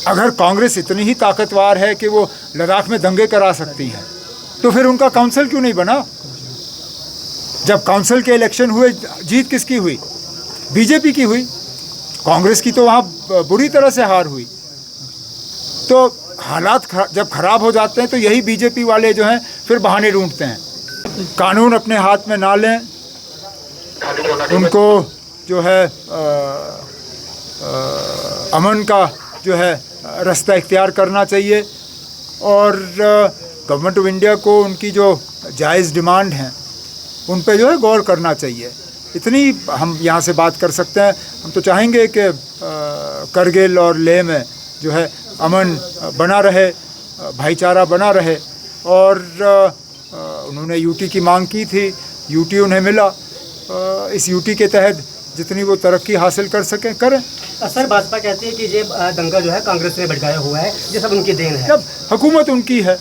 अगर कांग्रेस इतनी ही ताकतवर है कि वो लद्दाख में दंगे करा सकती है, तो फिर उनका काउंसिल क्यों नहीं बना? जब काउंसिल के इलेक्शन हुए, जीत किसकी हुई? बीजेपी की हुई। कांग्रेस की तो वहाँ बुरी तरह से हार हुई। तो हालात जब खराब हो जाते हैं तो यही बीजेपी वाले जो हैं फिर बहाने ढूंढते हैं। कानून अपने हाथ में ना लें, उनको जो है अमन का जो है रास्ता इख्तियार करना चाहिए और गवर्नमेंट ऑफ इंडिया को उनकी जो जायज़ डिमांड हैं उन पे जो है गौर करना चाहिए। इतनी हम यहाँ से बात कर सकते हैं। हम तो चाहेंगे कि करगिल और लेह में जो है अमन बना रहे, भाईचारा बना रहे और उन्होंने यूटी की मांग की थी, यूटी उन्हें मिला। इस यूटी के तहत जितनी वो तरक्की हासिल कर सकें करें। सर, भाजपा कहती है कि ये दंगा जो है कांग्रेस ने भड़काया हुआ है, ये सब उनकी देन है। जब हुकूमत उनकी है,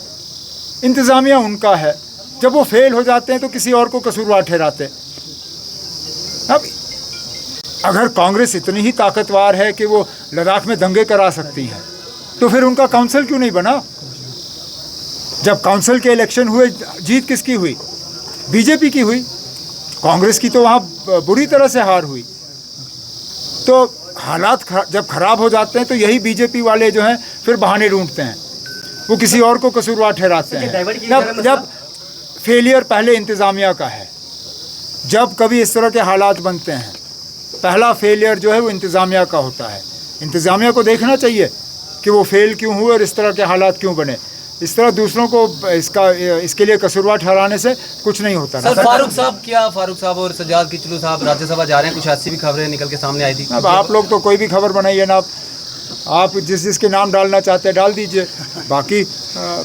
इंतज़ामिया उनका है, जब वो फेल हो जाते हैं तो किसी और को कसूरवार ठहराते। अब अगर कांग्रेस इतनी ही ताकतवर है कि वो लद्दाख में दंगे करा सकती है, तो फिर उनका काउंसिल क्यों नहीं बना? जब काउंसिल के इलेक्शन हुए, जीत किसकी हुई? बीजेपी की हुई। कांग्रेस की तो वहाँ बुरी तरह से हार हुई। तो हालात जब खराब हो जाते हैं तो यही बीजेपी वाले जो हैं फिर बहाने ढूंढते हैं, वो किसी और को कसूरवार ठहराते हैं। जब फेलियर पहले इंतज़ामिया का है, जब कभी इस तरह के हालात बनते हैं, पहला फेलियर जो है वो इंतज़ामिया का होता है। इंतज़ामिया को देखना चाहिए कि वो फेल क्यों हुए और इस तरह के हालात क्यों बने। इस तरह दूसरों को इसके लिए कसूरवार ठहराने से कुछ नहीं होता। सर, फारूक साहब और सज्जाद किचलू साहब राज्यसभा जा रहे हैं, कुछ ऐसी भी खबरें निकल के सामने आई थी। अब आप लोग तो कोई भी खबर बनाइए ना, आप जिसके नाम डालना चाहते हैं डाल दीजिए, बाकी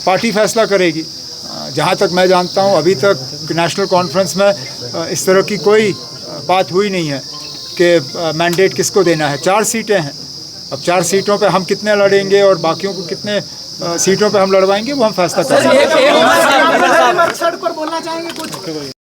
पार्टी फैसला करेगी। जहाँ तक मैं जानता हूँ अभी तक नेशनल कॉन्फ्रेंस में इस तरह की कोई बात हुई नहीं है कि मैंडेट किसको देना है। 4 सीटें हैं, अब 4 सीटों पे हम कितने लड़ेंगे और बाकियों को कितने सीटों पे हम लड़वाएंगे वो हम फैसला करेंगे।